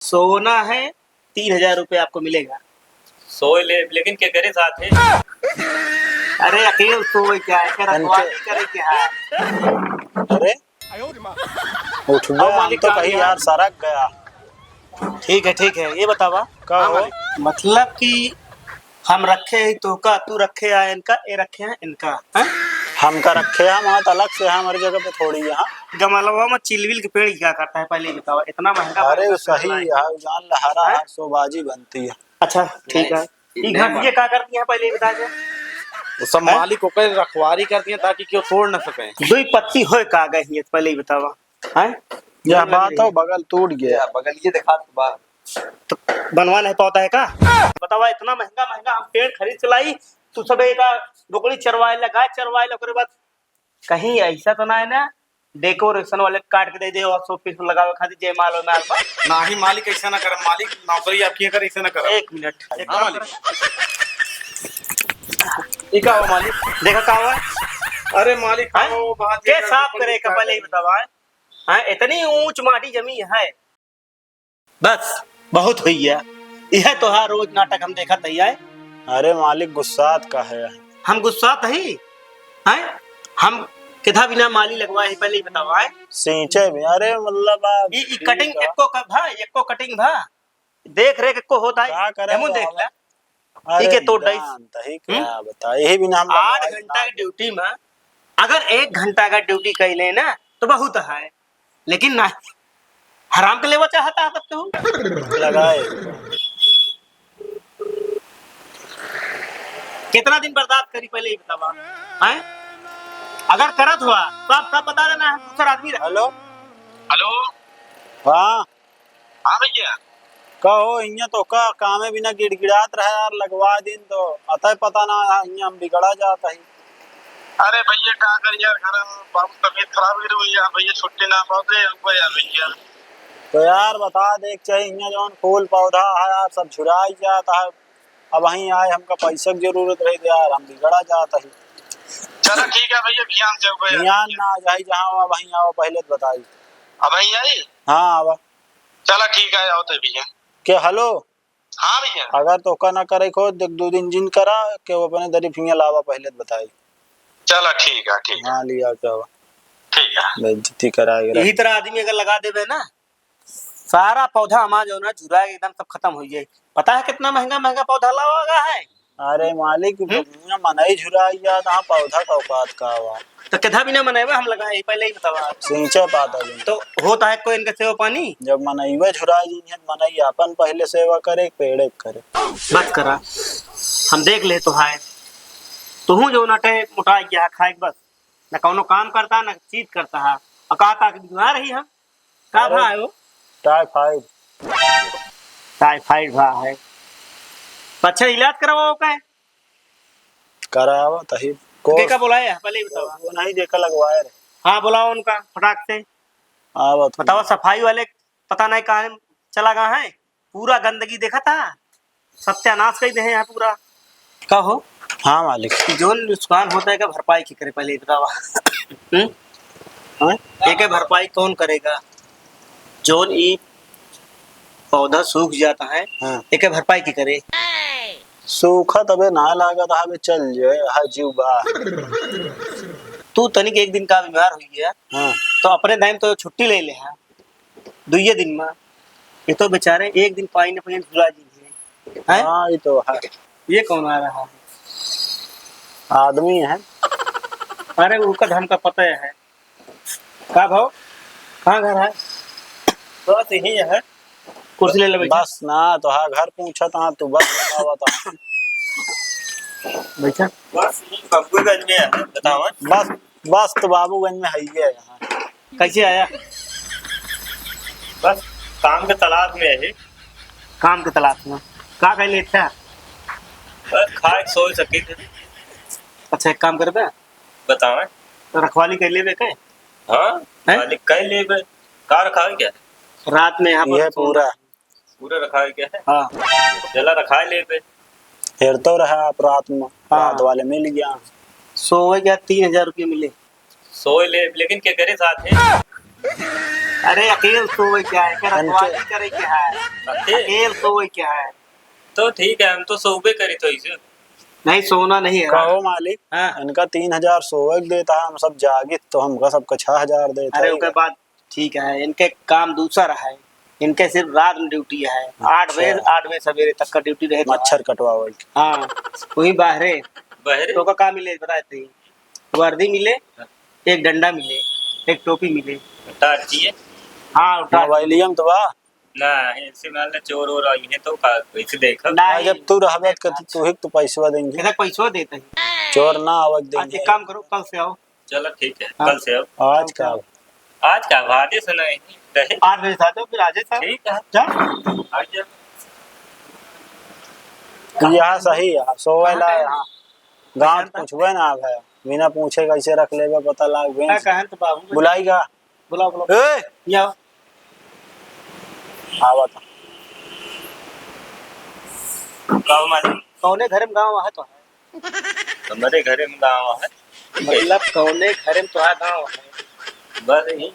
सोना है 3,000 रुपये आपको मिलेगा। सोए ले लेकिन क्या करे साथ है। अरे अकेले सोए क्या है, रखवाली करे क्या है। अरे उठ गया, हम तो कहीं यार सरक गया। ठीक है ये बतावा का हो? मतलब कि हम रखे ही तो का, तू रखे है इनका, ये रखे हैं इनका है? हम का रखे हम हाथ अलग से है, हमारी जगह पे थोड़ी यहाँ। गमलवा में चिलविल के पेड़ क्या करता है पहले बताओ, इतना महंगा। अरे सही है, जान लहरा है सोबाजी बनती है। अच्छा ठीक है, ये घंटियां क्या करती हैं पहले बता दे। वो सब मालिक को कहीं रखवारी करती है ताकि क्यों तोड़ न सके। दुई पत्ती होए का गई है पहले ही बतावा है। यह बात हो, बगल टूट गया। बगल ये दिखा बात तो बनवा नहीं पाता है का बतावा, इतना महंगा महंगा हम पेड़ खरीद चलाई, तू सब एक रोकड़ी चरवाए ला, गाय चरवाए ला, ओकरे बाद कहीं ऐसा तो ना है ना डेकोरेशन वाले काट के दे दे और शोपीस में लगावे खातिर जयमाल और माल ना ही मालिक ऐसा ना करे। मालिक नौकरी आपकी अगर ऐसा ना करे। 1 मिनट मालिक ये का हुआ मालिक? देखा का हुआ? अरे मालिक वो बात के साफ करे का पहले ही बतावा है। इतनी ऊंच माटी जमी है, बस बहुत हुई है। यह तो हर रोज नाटक हम देखा तैया है। अरे मालिक गुस्सात का है। हम गुस्सा नहीं है, हम किधा बिना माली लगवाए ही पहले ही बतावा है। सींचे में अरे मतलब ई कटिंग एको का भा, एको कटिंग भा, देख रेख एको होता है। क्या करे हमन देख ले अरे के तोड़ दई। क्या बता, यही बिना हम 8 घंटा की ड्यूटी में अगर 1 घंटा का ड्यूटी कर ले ना तो बहुत है, लेकिन ना हराम के लेवा चाहता है तब तो लगाए। कितना दिन बर्दाश्त करी पहले ही बतावा है। अगर करत हुआ तो आप सब बता देना, हम दूसरा आदमी रहे। हेलो हेलो हाँ हाँ भैया कहो, इन्हें तो का कामे बिना गिड़गिड़ात रहा यार, लगवा दिन तो अतः पता ना इन्हें हम बिगड़ा जाता ही। अरे भैया क्या कर यार, घर बाबू तबीयत खराब हो रही है भैया, छुट्टी ना पाते यार भैया। तो यार बता देख चाहिए, इन्हें जो फूल पौधा है यार सब झुरा ही जाता है। अब वहीं आए हमका पैसा की जरूरत रही यार, हम बिगड़ा जाता ही। चलो ठीक है भैया, ध्यान से ध्यान ना जाई, जहाँ वहीं आओ पहले तो बताई। अब भैया आई हाँ अब चलो ठीक है, आओ तो भैया। के हेलो हाँ भैया अगर तो का ना करे खो देख 2 दिन जिन करा के वो अपने दरी फिंगे लावा पहले तो बताई। चलो ठीक है हाँ लिया क्या हुआ, ठीक है। बेइज्जती कराएगा। यही तरह आदमी अगर लगा देवे ना, सारा पौधा हमारा जो ना झुरा एकदम सब खत्म हो जाए। पता है कितना महंगा महंगा पौधा लगा है। अरे मालिक मनाई झुराई जाता, पौधा का औकात का हुआ तो किधा बिना मनेवे हम लगाए पहले ही बतावा। सिंचे पाता जी तो होता है कोई इनका सेवा पानी। जब मनईवे झुराई जी मनई अपन पहले सेवा करे पेड़े करे। बस करा हम देख ले तो है तू जो नटे मोटा गया खाए बस, न कौनो काम करता न चीज करता है। और का बीमार रही हम का भा है वो टाइफाइड टाइफाइड भा है। तो अच्छा इलाज करवाओ का है करावा तही को का बोलाया पहले ही बतावा। वो नहीं देखा लगवाए रे। हाँ बुलाओ उनका फटाक से आवत बताओ। सफाई वाले पता नहीं कहाँ चला गया है, पूरा गंदगी देखा था, सत्यानाश कर दे यहाँ पूरा। कहो हाँ मालिक जो नुकसान होता है का भरपाई की करे पहले बतावा। एक भरपाई कौन करेगा? जो ये पौधा सूख जाता है हाँ। एक भरपाई की करे। सूखा तबे ना लागत हवे चल जाए हा जीवा। तू तनिक 1 दिन का बीमार हुई है हाँ। तो अपने टाइम तो छुट्टी ले ले है 2 दिन में। ये तो बेचारे 1 दिन पानी न पानी झुला जी है। हाँ ये तो है। ये कौन आ रहा है? आदमी है। अरे उनका धन का पता है का भाव, कहाँ घर है? बस यही है, कुर्सी ले ले बैठा। बस ना तो हाँ घर पूछा था तू बस बतावा था बैठा। बस बाबूगंज में है बताओ। बस तो बाबूगंज में है ही है यहाँ। कैसे आया? बस काम के तलाश में है। काम के तलाश में का कह ले था? बस खाए सोच सके थे। अच्छा एक काम करबे, बताओ। तो रखवाली कर लेबे के। हाँ मालिक कह ले कार रखा है क्या? रात में यहाँ ये पर पूरा रखा है क्या है? हाँ जला रखा ले फिर तो रहा आप रात में। हाँ। रात वाले मिल गया सोए क्या 3,000 रुपये मिले। सोए ले लेकिन क्या करे साथ है। अरे अकेल सोए क्या है, कर रखवाली करे क्या है, अकेल सोए क्या है। तो ठीक है, हम तो सोबे करी तो इसे। नहीं सोना नहीं है। कहो मालिक, हाँ। इनका 3000 सोवक देता है, हम सब जागित तो हमका सबका 6000 देता अरे है। उसके बाद ठीक है, इनके काम दूसरा है, इनके सिर्फ रात में ड्यूटी है, 8 बजे सवेरे तक का ड्यूटी रहेगा। मच्छर कटवाओ। हाँ वही बाहरे बहरे तो का काम मिले बताए थे, वर्दी मिले, एक डंडा मिले, एक टोपी मिले। उतार चाहिए हाँ उठा मोबाइलियम तो बा ना, ऐसे मान ले चोर और आई है तो का कैसे देखा। नहीं, जब तू रहबत कर तू ही तो पैसा देंगे, इधर पैसों देते हैं। चोर ना आवक आज देंगे। एक काम करो, कल से आओ। चलो ठीक है, हाँ। कल से अब आज का आज का वादे सुना है रहे। 8 बजे था तो फिर आज था। ठीक है, जा आज जब यहाँ सही है, सोवे ला यहाँ गाँव पूछबे ना आवे, बिना पूछे कैसे रख लेबे पता लागबे। क्या कहन तो बाबू बुलाईगा बुलाओ बुलाओ। ए ये आओ। आवत गाँव मालिक कौने घर में गाँव है तो है, हमारे घरे में गाँव है, मतलब कौने घर में तो है गाँव है। बस यही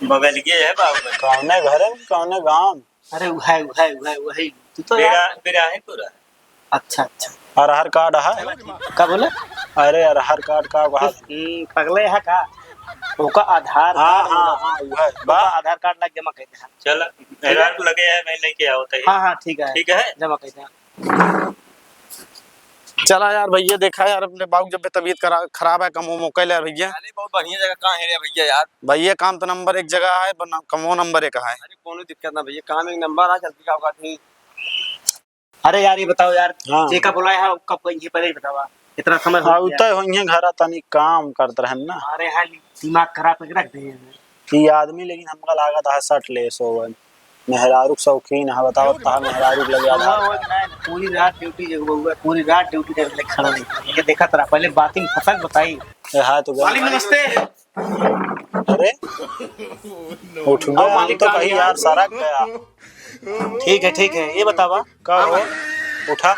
बगल के है बाबू। कौने घरे में कौने गाँव। अरे वही तू तो यार। बिरा है पूरा। अच्छा अच्छा अरहर कार्ड है, क्या बोले? अरे अरहर कार्ड का बात। पगले है का ओका आधार हाँ कार्ड, हाँ हाँ वो है ओका बा। आधार कार्ड लग जमा कर दे। चलो रात लगे है, मैं लेके आओ तो हाँ हाँ ठीक है, ठीक है। जमा कर दे। चला यार भैया, देखा यार अपने बाबू जब तबीयत खराब है, कमो मौके ले भैया। अरे बहुत बढ़िया जगह कहाँ है रे भैया यार। भैया काम तो नंबर 1 जगह है, कमो नंबर 1 है। अरे कोनो दिक्कत ना भैया, काम एक नंबर आ चलती का औकात नहीं। अरे यार ये बताओ यार, हाँ। जे का बुलाया है कब ये पहले ही बतावा, इतना समय हो हाँ गया। उतर होइए घर तनी काम करते रहे ना अरे हाँ दिमाग खराब करके रख दे ये आदमी, लेकिन हमका लागत है सट ले सोवन मेहरारू शौकीन है। बताओ ता मेहरारू लगे आधार। पूरी रात ड्यूटी पूरी रात ड्यूटी करके खड़ा नहीं, ये देखा तेरा पहले बात ही फसक बताई। ए हां तो मालिक नमस्ते। अरे उठ गया, मालिक तो कहाँ कहीं गया? यार सड़क गया। ठीक है ये बतावा। का हो उठा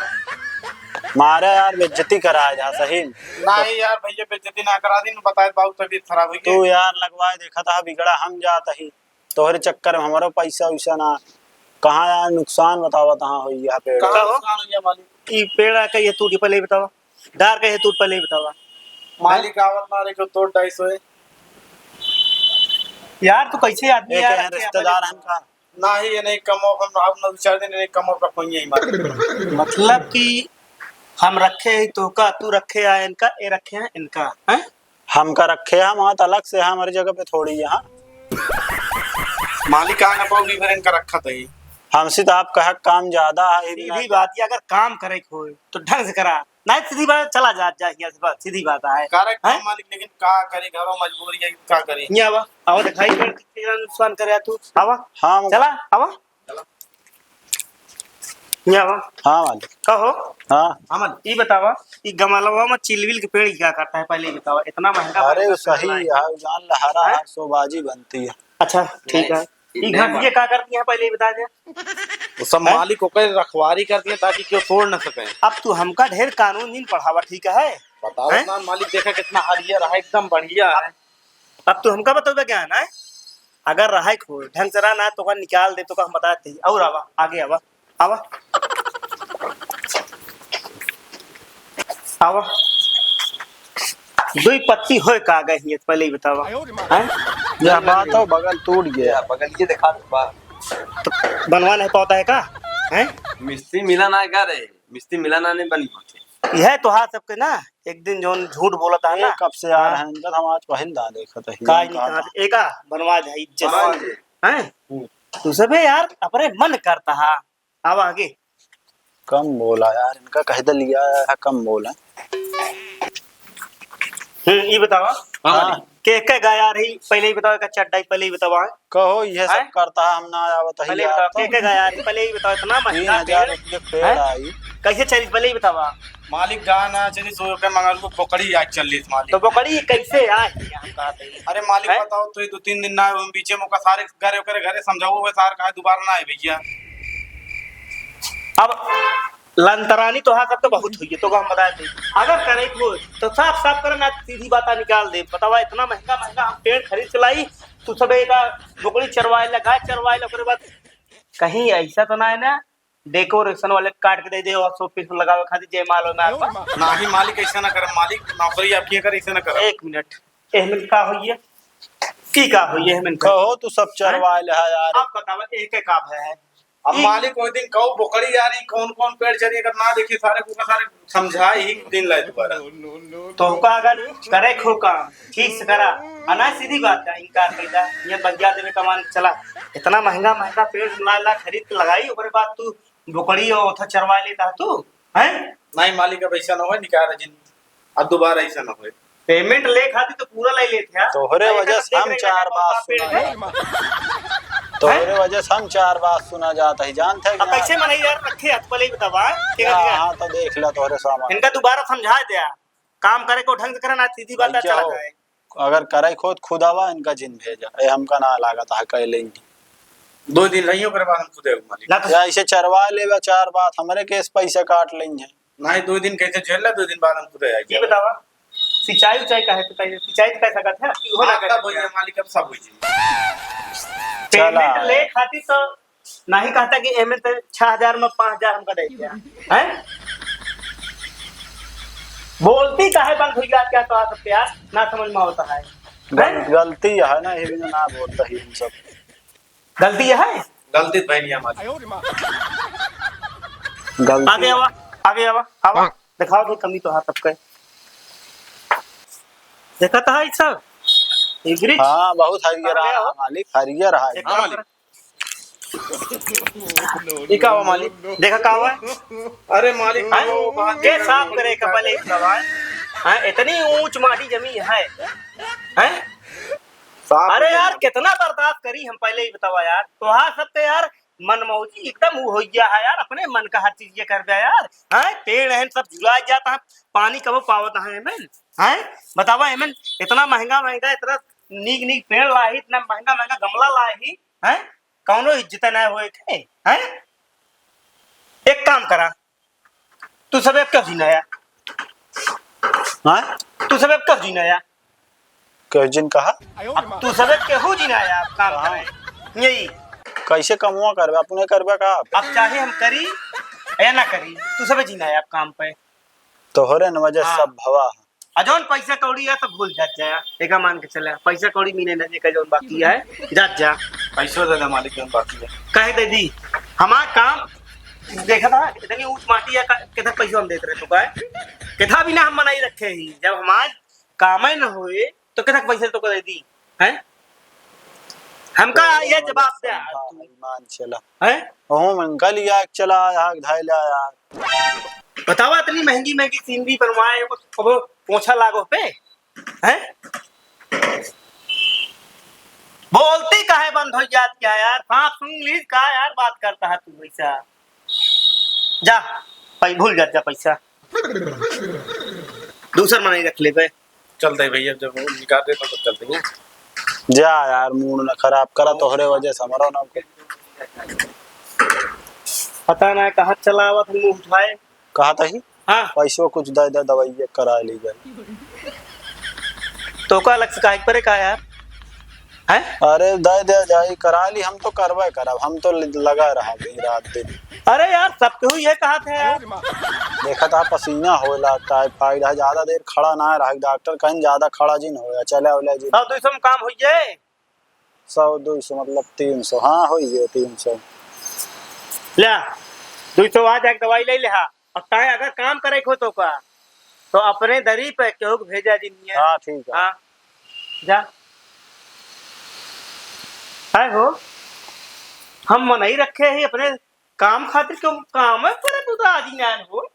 मारे यार बेइज्जती कराया जा सही। नहीं यार भैया बेइज्जती ना करा दी, बताए बाबू तबीयत खराब हुई तू यार लगवाए देखा था बिगड़ा हम जाता ही, तोहरे चक्कर में हमारा पैसा वैसा ना कहाँ यार नुकसान बतावा तहाँ हो यहाँ पे। कहाँ हो? नुकसान हुई है मालिक। ई पेड़ का ये टूट पहले ही बतावा, डार का ये टूट पहले ही बतावा। मालिक आवत मारे को तोड़ 250 यार तू कैसे आदमी एक यार है रिश्तेदार हमका। ना ही ये नहीं कमो, हम अब न 4 दिन नहीं कमो का कोई नहीं मालिक। मतलब कि हम रखे ही तो का, तू रखे है इनका, ये रखे हैं इनका हैं? हमका रखे हम वहाँ अलग से है, हमारी जगह पे थोड़ी यहाँ मालिक कहाँ ना पाओगी फिर इनका रखा था ही। हमसे तो आप कहा काम ज्यादा है। सीधी बात है, अगर काम करे को तो ढंग से करा, नहीं सीधी बात चला जा यहाँ से, बात सीधी बात है। करे काम हैं? मालिक, लेकिन का करे घरों मजबूरी है, का करे। ये आवा आवा दिखाई पेड़ कितना नुकसान करे तू, आवा हाँ चला आवा ये आवा हाँ मालिक कहो। हाँ। अमन ये बतावा, ये गमलवा में चिलविल के पेड़ क्या करता है पहले ही बतावा, इतना महंगा अरे महंगा सही पेड़ है लाए। जान लहरा हैं? 800 बाजी बनती है। अच्छा ठीक है, ये घटिया क्या करती है पहले ही बता दे। वो सब मालिक को कह रखवारी करती है ताकि क्यों तोड़ न सके। अब तू हमका ढेर कानून नहीं पढ़ावा, ठीक है? बताओ हैं? ना मालिक, देखा कितना हरियर है, एकदम बढ़िया है। अब तू हमका बता क्या है ना, अगर रहा खो ढंग से रहा ना तो का निकाल दे, तो का हम बताते ही। और आवा आगे आवा आवा आवा दुई पत्ती होए का गई है पहले ही बतावा हैं? यह बात हो बगल टूट गया। बगल ये दिखा बा। तो बनवा नहीं पाता है का हैं? मिस्त्री मिला ना क्या रे, मिस्त्री मिला ना नहीं बनी पहुंचे। यह तो हाथ सबके ना, एक दिन जो झूठ बोला था ना, कब से आ रहे हैं इनका, हम आज पहल दा देखा था का नहीं कहा एका बनवा दे इज्जत हैं? तू सब यार अपने मन करता है। आवा आगे कम बोला यार, इनका कह दे लिया है कम बोला। ये बतावा हाँ। के गाया रही पहले ही बताओ, का चड्डा पहले ही बतावा, कहो ये सब हैं? करता है हम ना आवत है पहले ही बताओ के गाया रही पहले ही बताओ, इतना महंगा 3000 पेड़ रुपये पेड़ हैं? आई। कैसे चली पहले ही बतावा। मालिक गाना चली 100 रुपए मंगा लो, पकड़ी आज चल रही मालिक। तो बकरी कैसे आई हम कहते हैं। अरे मालिक हैं? बताओ तो 2-3 दिन ना आए, बीचे में का सारे घरे करे घरे समझाओ वे सार का दोबारा ना आए भैया। अब लंतरानी तो हाँ सब तो बहुत हुई है, तो हम बताए थे अगर करे को तो साफ साफ करना, सीधी बात निकाल दे। बतावा इतना महंगा महंगा हम पेड़ खरीद चलाई, तू सब एक बोकड़ी चरवाए ला गाय चरवाए ला ओकरे बाद कहीं ऐसा तो ना है ना डेकोरेशन वाले काट के दे दे और शो पीस लगावे खातिर जयमाल में आपका ना ही मालिक ऐसा ना कर, मालिक नौकरी आपकी अगर ऐसा ना कर। एक मिनट एहमन का होइए की का होइए एहमन का कहो तू सब चरवा ले यार। आप बतावा एक एक आप है अब मालिक कोई दिन कहो बोकड़ी यार कौन कौन पेड़ चरी अगर ना देखिए सारे को सारे समझाए ही दिन लाए दोबारा। तो का अगर करे खो काम ठीक से करा अना सीधी बात है इनकार कइदा ये बगिया देवे कमान चला इतना महंगा महंगा पेड़ ला ला खरीद के लगाई ओकरे बाद तू बोकड़ी और ओथा चरवा लेता तू हैं नहीं मालिक अब ऐसा ना हो निकाल जिन अब दोबारा ऐसा ना हो। पेमेंट ले खाती तो पूरा ले लेते हैं तोहरे वजह से हम 4 बात सुना तोहरे वजह से हम 4 बात सुना जाता है जानते हैं अब कैसे मनाई यार रखे हाथ पले बतावा ठीक है हां तो देख ले तोहरे सामान इनका दोबारा समझा दिया काम करे को ढंग से करना सीधी बात क्या चला हो? जाए अगर करे खुद आवा इनका जिन भेजा ए हमका ना लागत है कह लेंगे 2 दिन रहियो ओकरे बाद हम खुद मालिक ना तो या ऐसे चरवा लेवा 4 बात हमरे केस पैसा काट लेंगे ना ही 2 दिन कैसे झेल ला 2 दिन बाद हम खुद ये आएंगे। बतावा सिंचाई उचाई का है तो कैसे सिंचाई तो कैसा करते हैं हो ना तब भैया मालिक अब सब हो जी। पेमेंट ले खाती तो नहीं कहता कि एम 6000 में 5000 हमका दे दिया हैं बोलती काहे बंद हो गया क्या कहा सकते यार ना समझ में होता है गलती है ना ये भी ना बोलता ही हम सब गलती है गलती बहनिया मालिक आगे आवा आवा दिखाओ तो कमी तो हाथ तब के देखा था ऐसा इग्रिच हाँ बहुत हरियर रहा है मालिक हरियर है एक हाँ, काम मालिक। कर। ये क्या हुआ मालिक? देखा का हुआ अरे मालिक हैं? वो बात के साफ करे कपले सवाल हैं इतनी ऊंच माटी जमी है हैं साफ अरे हो यार गया। कितना बर्दाश्त करी हम पहले ही बतावा यार तो हाँ सबके यार मन मौजी एकदम हो गया है यार अपने मन का हर चीज ये कर दिया यार हैं पेड़ हैं सब झुला जाता है पानी कब पावत है एमन हैं बतावा एमन इतना महंगा महंगा इतना नीक नीक पेड़ लाई इतना महंगा महंगा गमला लाई हैं कौनो इज्जत ना होए थे हैं एक काम करा तू सब एक क्यों जीनाया हाँ तू सब एक क्यों जीनाया क्यों जिन कहा अब तू सब एक क्यों जीनाया आप काम करे यही कैसे कमुआ करबे अपने करबे का अब चाहे हम करी या ना करी तू सब जीनाया आप काम पे तोहरे न वजह हाँ। सब भवा है अजौन पैसा कौड़ी है तो भूल जात जाया एक मान के चले पैसा कौड़ी मीने न का जौन बाकी है जात जा पैसों ज्यादा मालिक जन बाकी है। कहे दे दी हमारा काम देखा था इतनी ऊंच माटी है कितना पैसा हम देते रहे तो कहे कितना भी ना हम मनाई रखे ही जब हमारे काम ही न हुए तो कितना पैसे तो दे दी हैं हमका ये जवाब दे ईमान चला हैं ओह मंगा लिया एक चला यार धाय ला यार बतावा इतनी महंगी महंगी सीनरी बनवाए वो पोछा लागो पे हैं बोलती काहे बंद हो जात क्या यार सांप सुन लीज का यार बात करता है तू पैसा जा भूल जात जा पैसा दूसर मनाई रख ले पे चलते भैया जब वो निकाल देता तो चलते हैं। जा यार मूड न खराब करा तोहरे वजह से हमारा ना पता ना कहाँ चला हुआ तुम मुंह उठाए कहा था ही हाँ पैसों कुछ दे दे दवाई करा ली जाए तो का अलग से काहे पर का यार हैं अरे दे दे जाई करा ली हम तो करवा करब हम तो लगा रहा भी रात दिन अरे यार सबके हुई ये कहा था यार देखा था पसीना होला टाइफाइड है ज्यादा देर खड़ा ना रहा डॉक्टर कहीं ज्यादा खड़ा जिन होया चले वाला जी 100-200 में काम हुई है 100-200 मतलब 300 हाँ हो गया 300 ले 200 आ जाके दवाई ले ले और ताए अगर काम करे खो तो का तो अपने दरी पे केहू को भेजा दिन हाँ ठीक है हाँ जा है हो हम मन ही रखे ही अपने काम खातिर क्यों काम है पर तू तो आदि ना हो